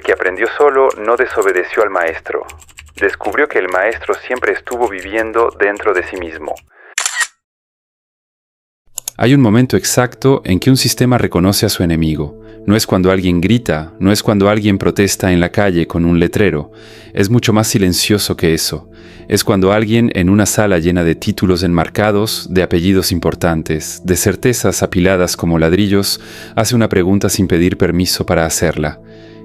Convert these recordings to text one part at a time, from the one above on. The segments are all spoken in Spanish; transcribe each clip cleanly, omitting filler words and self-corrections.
que aprendió solo no desobedeció al maestro. Descubrió que el maestro siempre estuvo viviendo dentro de sí mismo. Hay un momento exacto en que un sistema reconoce a su enemigo. No es cuando alguien grita, no es cuando alguien protesta en la calle con un letrero. Es mucho más silencioso que eso. Es cuando alguien en una sala llena de títulos enmarcados, de apellidos importantes, de certezas apiladas como ladrillos, hace una pregunta sin pedir permiso para hacerla.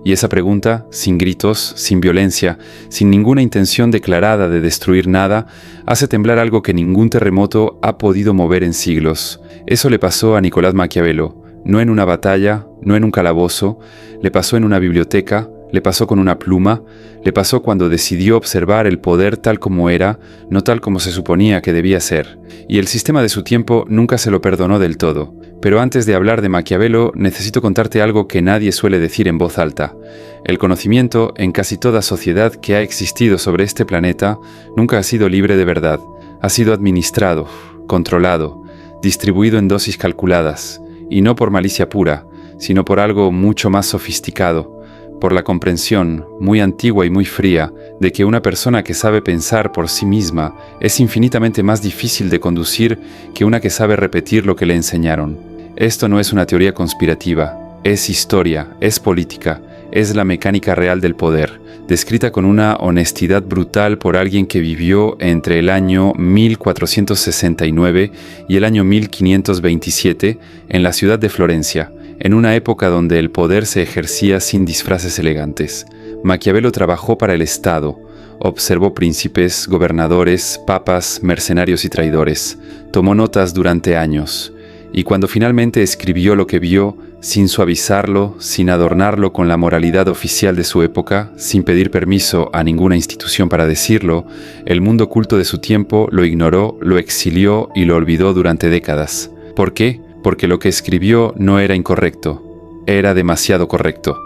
Y esa pregunta, sin gritos, sin violencia, sin ninguna intención declarada de destruir nada, hace temblar algo que ningún terremoto ha podido mover en siglos. Eso le pasó a Nicolás Maquiavelo, no en una batalla, no en un calabozo, le pasó en una biblioteca, le pasó con una pluma, le pasó cuando decidió observar el poder tal como era, no tal como se suponía que debía ser. Y el sistema de su tiempo nunca se lo perdonó del todo. Pero antes de hablar de Maquiavelo, necesito contarte algo que nadie suele decir en voz alta. El conocimiento, en casi toda sociedad que ha existido sobre este planeta, nunca ha sido libre de verdad. Ha sido administrado, controlado, distribuido en dosis calculadas, y no por malicia pura, sino por algo mucho más sofisticado, por la comprensión, muy antigua y muy fría, de que una persona que sabe pensar por sí misma es infinitamente más difícil de conducir que una que sabe repetir lo que le enseñaron. Esto no es una teoría conspirativa, es historia, es política, es la mecánica real del poder, descrita con una honestidad brutal por alguien que vivió entre el año 1469 y el año 1527 en la ciudad de Florencia, en una época donde el poder se ejercía sin disfraces elegantes. Maquiavelo trabajó para el Estado, observó príncipes, gobernadores, papas, mercenarios y traidores, tomó notas durante años, y cuando finalmente escribió lo que vio, sin suavizarlo, sin adornarlo con la moralidad oficial de su época, sin pedir permiso a ninguna institución para decirlo, el mundo culto de su tiempo lo ignoró, lo exilió y lo olvidó durante décadas. ¿Por qué? Porque lo que escribió no era incorrecto, era demasiado correcto.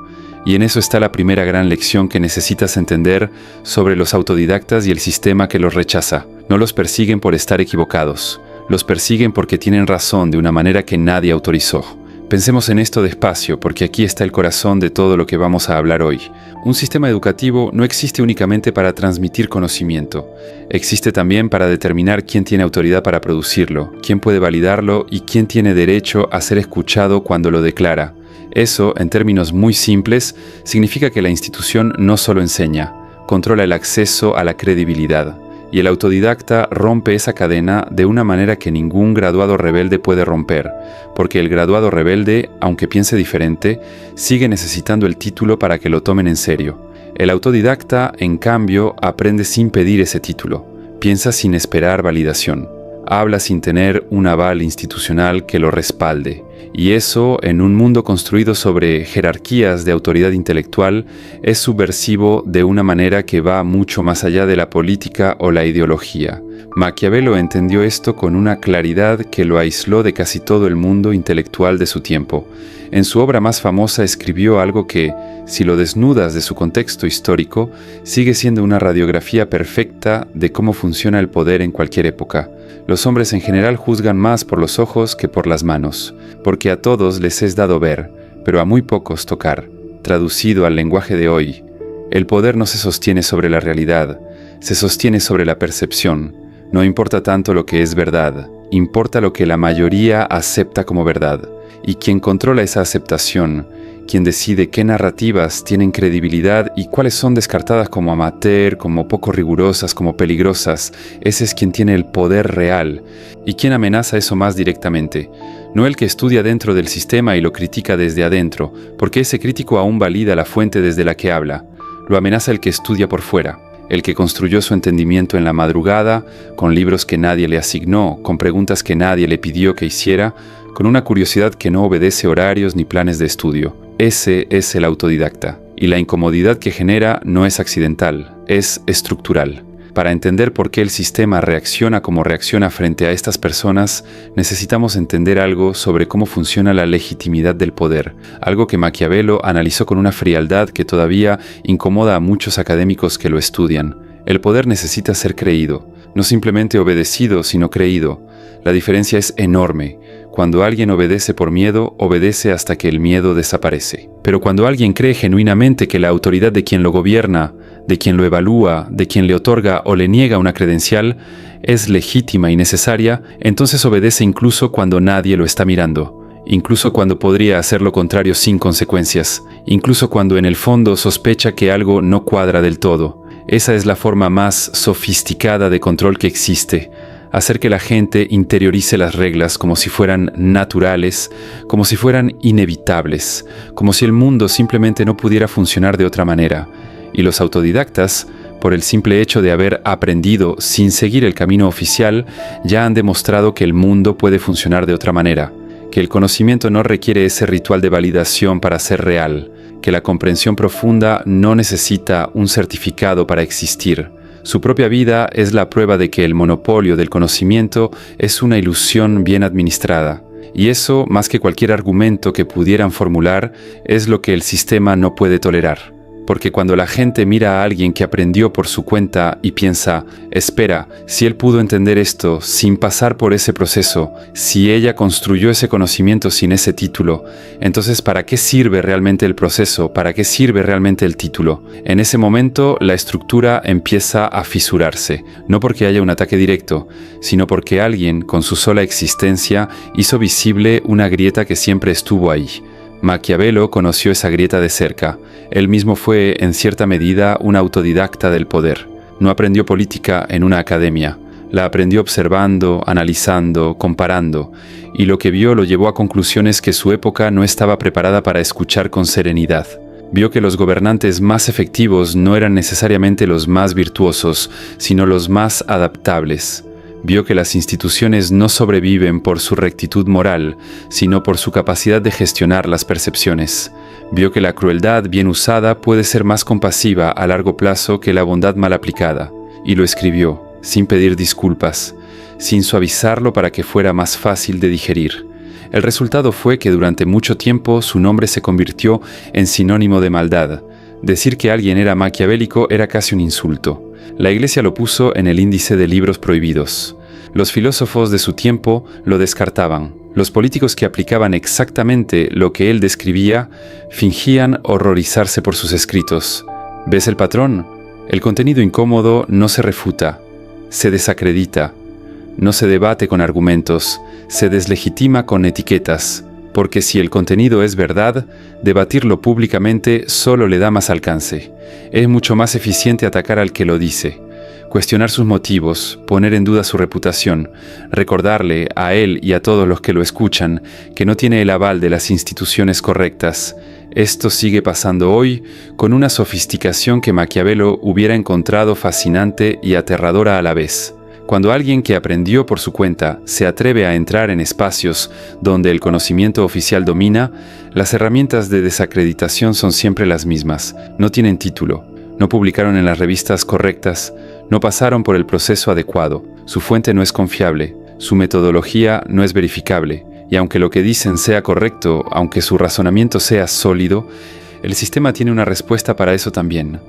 Y en eso está la primera gran lección que necesitas entender sobre los autodidactas y el sistema que los rechaza. No los persiguen por estar equivocados, los persiguen porque tienen razón de una manera que nadie autorizó. Pensemos en esto despacio, porque aquí está el corazón de todo lo que vamos a hablar hoy. Un sistema educativo no existe únicamente para transmitir conocimiento. Existe también para determinar quién tiene autoridad para producirlo, quién puede validarlo y quién tiene derecho a ser escuchado cuando lo declara. Eso, en términos muy simples, significa que la institución no solo enseña, controla el acceso a la credibilidad. Y el autodidacta rompe esa cadena de una manera que ningún graduado rebelde puede romper, porque el graduado rebelde, aunque piense diferente, sigue necesitando el título para que lo tomen en serio. El autodidacta, en cambio, aprende sin pedir ese título, piensa sin esperar validación, habla sin tener un aval institucional que lo respalde. Y eso, en un mundo construido sobre jerarquías de autoridad intelectual, es subversivo de una manera que va mucho más allá de la política o la ideología. Maquiavelo entendió esto con una claridad que lo aisló de casi todo el mundo intelectual de su tiempo. En su obra más famosa escribió algo que, si lo desnudas de su contexto histórico, sigue siendo una radiografía perfecta de cómo funciona el poder en cualquier época. Los hombres en general juzgan más por los ojos que por las manos, porque a todos les es dado ver, pero a muy pocos tocar. Traducido al lenguaje de hoy, el poder no se sostiene sobre la realidad, se sostiene sobre la percepción. No importa tanto lo que es verdad, importa lo que la mayoría acepta como verdad. Y quien controla esa aceptación, quien decide qué narrativas tienen credibilidad y cuáles son descartadas como amateur, como poco rigurosas, como peligrosas, ese es quien tiene el poder real. ¿Y quién amenaza eso más directamente? No el que estudia dentro del sistema y lo critica desde adentro, porque ese crítico aún valida la fuente desde la que habla. Lo amenaza el que estudia por fuera, el que construyó su entendimiento en la madrugada, con libros que nadie le asignó, con preguntas que nadie le pidió que hiciera, con una curiosidad que no obedece horarios ni planes de estudio. Ese es el autodidacta, y la incomodidad que genera no es accidental, es estructural. Para entender por qué el sistema reacciona como reacciona frente a estas personas, necesitamos entender algo sobre cómo funciona la legitimidad del poder, algo que Maquiavelo analizó con una frialdad que todavía incomoda a muchos académicos que lo estudian. El poder necesita ser creído, no simplemente obedecido, sino creído. La diferencia es enorme. cuando alguien obedece por miedo, obedece hasta que el miedo desaparece. Pero cuando alguien cree genuinamente que la autoridad de quien lo gobierna, de quien lo evalúa, de quien le otorga o le niega una credencial, es legítima y necesaria, entonces obedece incluso cuando nadie lo está mirando, incluso cuando podría hacer lo contrario sin consecuencias, incluso cuando en el fondo sospecha que algo no cuadra del todo. Esa es la forma más sofisticada de control que existe. Hacer que la gente interiorice las reglas como si fueran naturales, como si fueran inevitables, como si el mundo simplemente no pudiera funcionar de otra manera. Y los autodidactas, por el simple hecho de haber aprendido sin seguir el camino oficial, ya han demostrado que el mundo puede funcionar de otra manera, que el conocimiento no requiere ese ritual de validación para ser real, que la comprensión profunda no necesita un certificado para existir. Su propia vida es la prueba de que el monopolio del conocimiento es una ilusión bien administrada. Y eso, más que cualquier argumento que pudieran formular, es lo que el sistema no puede tolerar. Porque cuando la gente mira a alguien que aprendió por su cuenta y piensa, espera, si él pudo entender esto sin pasar por ese proceso, si ella construyó ese conocimiento sin ese título, entonces ¿para qué sirve realmente el proceso? ¿Para qué sirve realmente el título? En ese momento la estructura empieza a fisurarse, no porque haya un ataque directo, sino porque alguien con su sola existencia hizo visible una grieta que siempre estuvo ahí. Maquiavelo conoció esa grieta de cerca. Él mismo fue, en cierta medida, un autodidacta del poder. No aprendió política en una academia. La aprendió observando, analizando, comparando, y lo que vio lo llevó a conclusiones que su época no estaba preparada para escuchar con serenidad. Vio que los gobernantes más efectivos no eran necesariamente los más virtuosos, sino los más adaptables. Vio que las instituciones no sobreviven por su rectitud moral, sino por su capacidad de gestionar las percepciones. Vio que la crueldad bien usada puede ser más compasiva a largo plazo que la bondad mal aplicada, y lo escribió, sin pedir disculpas, sin suavizarlo para que fuera más fácil de digerir. El resultado fue que durante mucho tiempo su nombre se convirtió en sinónimo de maldad. Decir que alguien era maquiavélico era casi un insulto. La Iglesia lo puso en el índice de libros prohibidos. Los filósofos de su tiempo lo descartaban. Los políticos que aplicaban exactamente lo que él describía fingían horrorizarse por sus escritos. ¿Ves el patrón? El contenido incómodo no se refuta, se desacredita, no se debate con argumentos, se deslegitima con etiquetas, porque si el contenido es verdad, debatirlo públicamente solo le da más alcance. Es mucho más eficiente atacar al que lo dice, cuestionar sus motivos, poner en duda su reputación, recordarle a él y a todos los que lo escuchan que no tiene el aval de las instituciones correctas. Esto sigue pasando hoy con una sofisticación que Maquiavelo hubiera encontrado fascinante y aterradora a la vez. Cuando alguien que aprendió por su cuenta se atreve a entrar en espacios donde el conocimiento oficial domina, las herramientas de desacreditación son siempre las mismas. No tienen título, no publicaron en las revistas correctas, no pasaron por el proceso adecuado, su fuente no es confiable, su metodología no es verificable, y aunque lo que dicen sea correcto, aunque su razonamiento sea sólido, el sistema tiene una respuesta para eso también.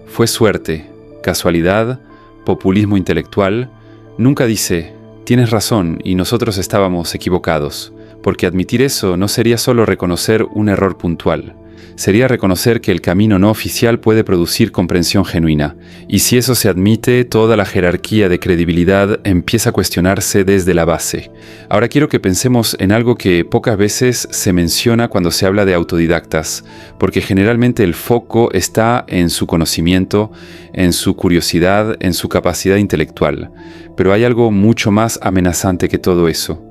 Fue suerte, casualidad, populismo intelectual. Nunca dice, tienes razón y nosotros estábamos equivocados, porque admitir eso no sería solo reconocer un error puntual, sería reconocer que el camino no oficial puede producir comprensión genuina, y si eso se admite, toda la jerarquía de credibilidad empieza a cuestionarse desde la base. Ahora quiero que pensemos en algo que pocas veces se menciona cuando se habla de autodidactas, porque generalmente el foco está en su conocimiento, en su curiosidad, en su capacidad intelectual. Pero hay algo mucho más amenazante que todo eso.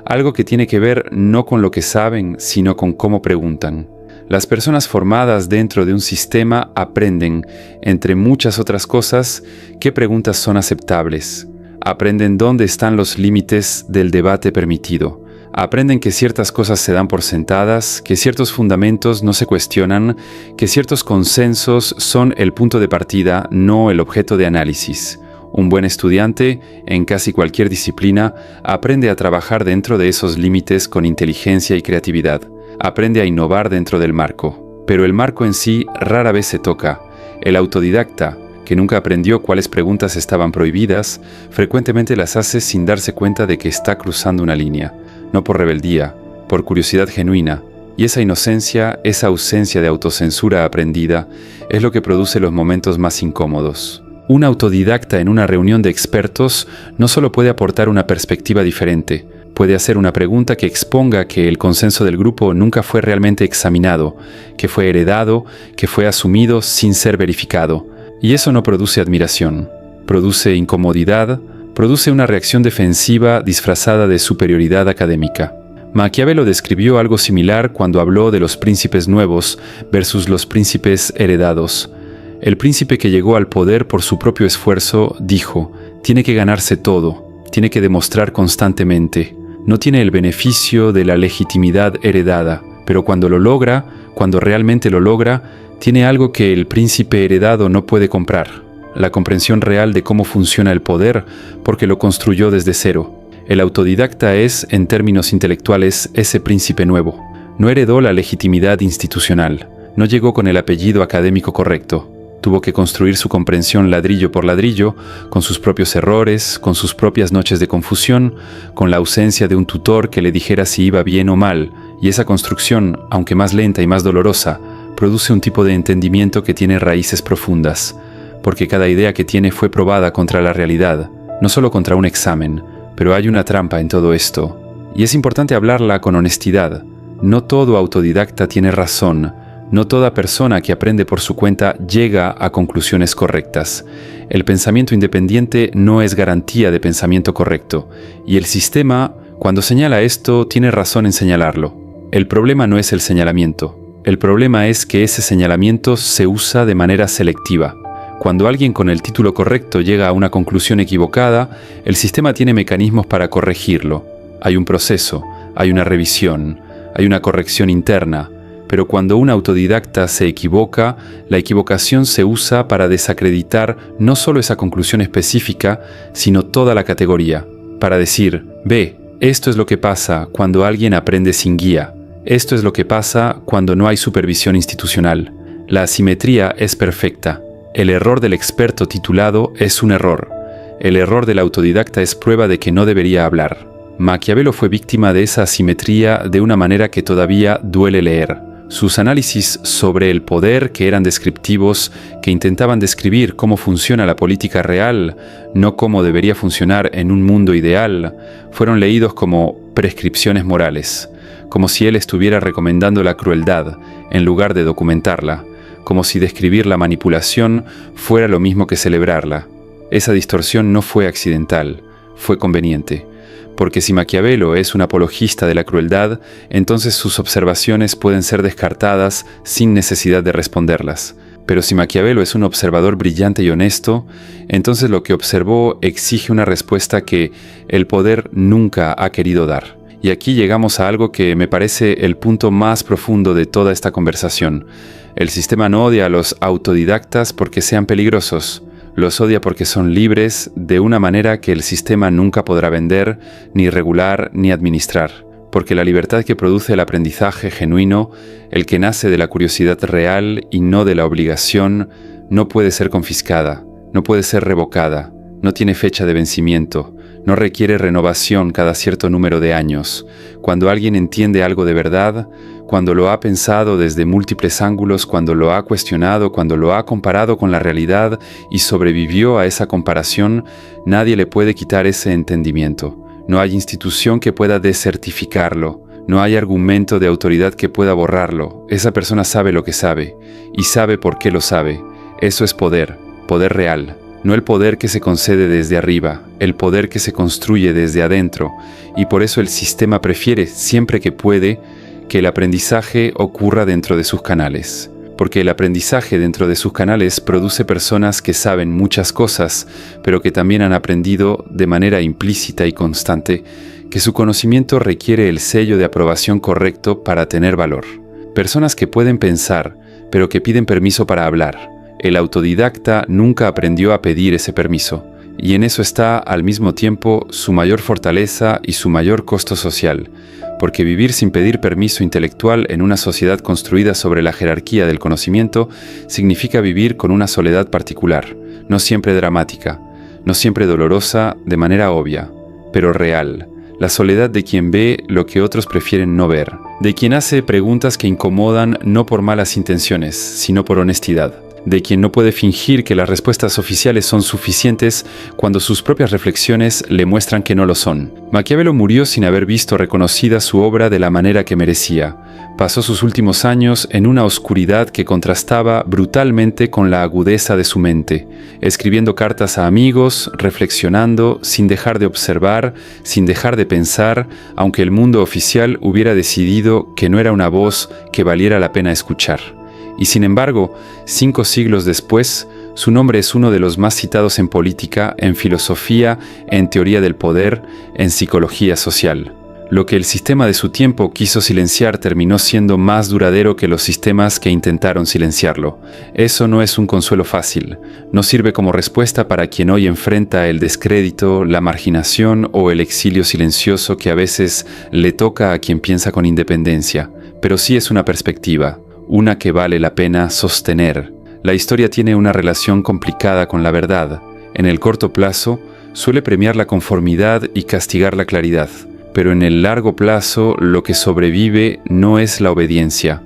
Algo que tiene que ver no con lo que saben, sino con cómo preguntan. Las personas formadas dentro de un sistema aprenden, entre muchas otras cosas, qué preguntas son aceptables. Aprenden dónde están los límites del debate permitido. Aprenden que ciertas cosas se dan por sentadas, que ciertos fundamentos no se cuestionan, que ciertos consensos son el punto de partida, no el objeto de análisis. Un buen estudiante, en casi cualquier disciplina, aprende a trabajar dentro de esos límites con inteligencia y creatividad. Aprende a innovar dentro del marco. Pero el marco en sí rara vez se toca. El autodidacta, que nunca aprendió cuáles preguntas estaban prohibidas, frecuentemente las hace sin darse cuenta de que está cruzando una línea. no por rebeldía, por curiosidad genuina, y esa inocencia, esa ausencia de autocensura aprendida, es lo que produce los momentos más incómodos. Un autodidacta en una reunión de expertos no solo puede aportar una perspectiva diferente, puede hacer una pregunta que exponga que el consenso del grupo nunca fue realmente examinado, que fue heredado, que fue asumido sin ser verificado. Y eso no produce admiración, produce incomodidad, produce una reacción defensiva disfrazada de superioridad académica. Maquiavelo describió algo similar cuando habló de los príncipes nuevos versus los príncipes heredados. El príncipe que llegó al poder por su propio esfuerzo dijo, tiene que ganarse todo, tiene que demostrar constantemente. No tiene el beneficio de la legitimidad heredada, pero cuando lo logra, cuando realmente lo logra, tiene algo que el príncipe heredado no puede comprar, la comprensión real de cómo funciona el poder, porque lo construyó desde cero. El autodidacta es, en términos intelectuales, ese príncipe nuevo. No heredó la legitimidad institucional, no llegó con el apellido académico correcto. Tuvo que construir su comprensión ladrillo por ladrillo, con sus propios errores, con sus propias noches de confusión, con la ausencia de un tutor que le dijera si iba bien o mal, y esa construcción, aunque más lenta y más dolorosa, produce un tipo de entendimiento que tiene raíces profundas, porque cada idea que tiene fue probada contra la realidad, no solo contra un examen, pero hay una trampa en todo esto, y es importante hablarla con honestidad. No todo autodidacta tiene razón. No toda persona que aprende por su cuenta llega a conclusiones correctas. El pensamiento independiente no es garantía de pensamiento correcto, y el sistema, cuando señala esto, tiene razón en señalarlo. El problema no es el señalamiento. El problema es que ese señalamiento se usa de manera selectiva. Cuando alguien con el título correcto llega a una conclusión equivocada, el sistema tiene mecanismos para corregirlo. Hay un proceso, hay una revisión, hay una corrección interna. Pero cuando un autodidacta se equivoca, la equivocación se usa para desacreditar no solo esa conclusión específica, sino toda la categoría. Para decir, ve, esto es lo que pasa cuando alguien aprende sin guía. Esto es lo que pasa cuando no hay supervisión institucional. La asimetría es perfecta. El error del experto titulado es un error. El error del autodidacta es prueba de que no debería hablar. Maquiavelo fue víctima de esa asimetría de una manera que todavía duele leer. Sus análisis sobre el poder, que eran descriptivos, que intentaban describir cómo funciona la política real, no cómo debería funcionar en un mundo ideal, fueron leídos como prescripciones morales, como si él estuviera recomendando la crueldad en lugar de documentarla, como si describir la manipulación fuera lo mismo que celebrarla. Esa distorsión no fue accidental, fue conveniente. Porque si Maquiavelo es un apologista de la crueldad, entonces sus observaciones pueden ser descartadas sin necesidad de responderlas. Pero si Maquiavelo es un observador brillante y honesto, entonces lo que observó exige una respuesta que el poder nunca ha querido dar. Y aquí llegamos a algo que me parece el punto más profundo de toda esta conversación. El sistema no odia a los autodidactas porque sean peligrosos. Los odia porque son libres de una manera que el sistema nunca podrá vender, ni regular, ni administrar. Porque la libertad que produce el aprendizaje genuino, el que nace de la curiosidad real y no de la obligación, no puede ser confiscada, no puede ser revocada, no tiene fecha de vencimiento, no requiere renovación cada cierto número de años. Cuando alguien entiende algo de verdad, cuando lo ha pensado desde múltiples ángulos, cuando lo ha cuestionado, cuando lo ha comparado con la realidad y sobrevivió a esa comparación, nadie le puede quitar ese entendimiento. No hay institución que pueda desertificarlo. No hay argumento de autoridad que pueda borrarlo. Esa persona sabe lo que sabe y sabe por qué lo sabe. Eso es poder, poder real. No el poder que se concede desde arriba, el poder que se construye desde adentro. Y por eso el sistema prefiere, siempre que puede, que el aprendizaje ocurra dentro de sus canales. Porque el aprendizaje dentro de sus canales produce personas que saben muchas cosas, pero que también han aprendido de manera implícita y constante que su conocimiento requiere el sello de aprobación correcto para tener valor. Personas que pueden pensar, pero que piden permiso para hablar. El autodidacta nunca aprendió a pedir ese permiso, y en eso está al mismo tiempo su mayor fortaleza y su mayor costo social, porque vivir sin pedir permiso intelectual en una sociedad construida sobre la jerarquía del conocimiento significa vivir con una soledad particular, no siempre dramática, no siempre dolorosa de manera obvia, pero real, la soledad de quien ve lo que otros prefieren no ver, de quien hace preguntas que incomodan no por malas intenciones, sino por honestidad, de quien no puede fingir que las respuestas oficiales son suficientes cuando sus propias reflexiones le muestran que no lo son. Maquiavelo murió sin haber visto reconocida su obra de la manera que merecía. Pasó sus últimos años en una oscuridad que contrastaba brutalmente con la agudeza de su mente, escribiendo cartas a amigos, reflexionando, sin dejar de observar, sin dejar de pensar, aunque el mundo oficial hubiera decidido que no era una voz que valiera la pena escuchar. Y sin embargo, 5 siglos después, su nombre es uno de los más citados en política, en filosofía, en teoría del poder, en psicología social. Lo que el sistema de su tiempo quiso silenciar terminó siendo más duradero que los sistemas que intentaron silenciarlo. Eso no es un consuelo fácil. No sirve como respuesta para quien hoy enfrenta el descrédito, la marginación o el exilio silencioso que a veces le toca a quien piensa con independencia. Pero sí es una perspectiva, una que vale la pena sostener. La historia tiene una relación complicada con la verdad. En el corto plazo, suele premiar la conformidad y castigar la claridad. Pero en el largo plazo, lo que sobrevive no es la obediencia.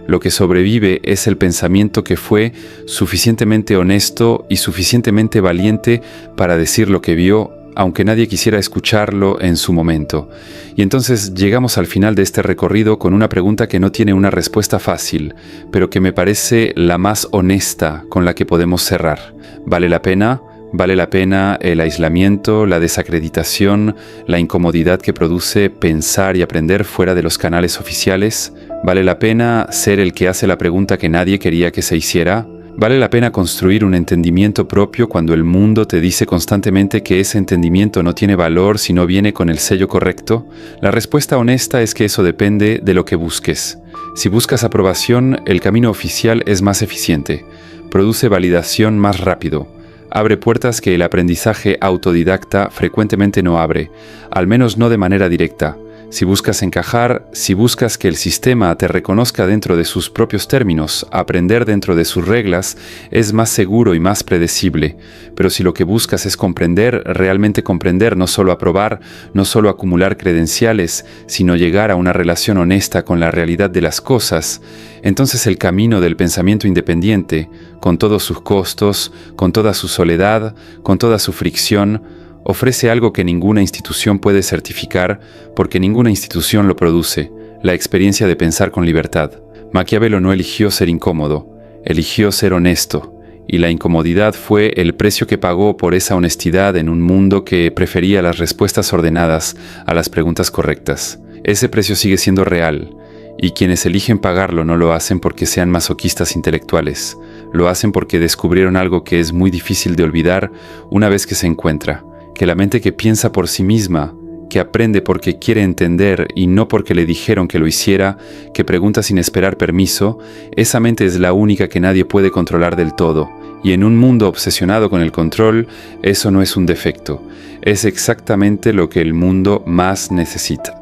Lo que sobrevive es el pensamiento que fue suficientemente honesto y suficientemente valiente para decir lo que vio, aunque nadie quisiera escucharlo en su momento. Y entonces llegamos al final de este recorrido con una pregunta que no tiene una respuesta fácil, pero que me parece la más honesta con la que podemos cerrar. ¿Vale la pena? ¿Vale la pena el aislamiento, la desacreditación, la incomodidad que produce pensar y aprender fuera de los canales oficiales? ¿Vale la pena ser el que hace la pregunta que nadie quería que se hiciera? ¿Vale la pena construir un entendimiento propio cuando el mundo te dice constantemente que ese entendimiento no tiene valor si no viene con el sello correcto? La respuesta honesta es que eso depende de lo que busques. Si buscas aprobación, el camino oficial es más eficiente, produce validación más rápido. Abre puertas que el aprendizaje autodidacta frecuentemente no abre, al menos no de manera directa. Si buscas encajar, si buscas que el sistema te reconozca dentro de sus propios términos, aprender dentro de sus reglas, es más seguro y más predecible. Pero si lo que buscas es comprender, realmente comprender, no solo aprobar, no solo acumular credenciales, sino llegar a una relación honesta con la realidad de las cosas, entonces el camino del pensamiento independiente, con todos sus costos, con toda su soledad, con toda su fricción, ofrece algo que ninguna institución puede certificar porque ninguna institución lo produce, la experiencia de pensar con libertad. Maquiavelo no eligió ser incómodo, eligió ser honesto, y la incomodidad fue el precio que pagó por esa honestidad en un mundo que prefería las respuestas ordenadas a las preguntas correctas. Ese precio sigue siendo real, y quienes eligen pagarlo no lo hacen porque sean masoquistas intelectuales, lo hacen porque descubrieron algo que es muy difícil de olvidar una vez que se encuentra. Que la mente que piensa por sí misma, que aprende porque quiere entender y no porque le dijeron que lo hiciera, que pregunta sin esperar permiso, esa mente es la única que nadie puede controlar del todo. Y en un mundo obsesionado con el control, eso no es un defecto, es exactamente lo que el mundo más necesita.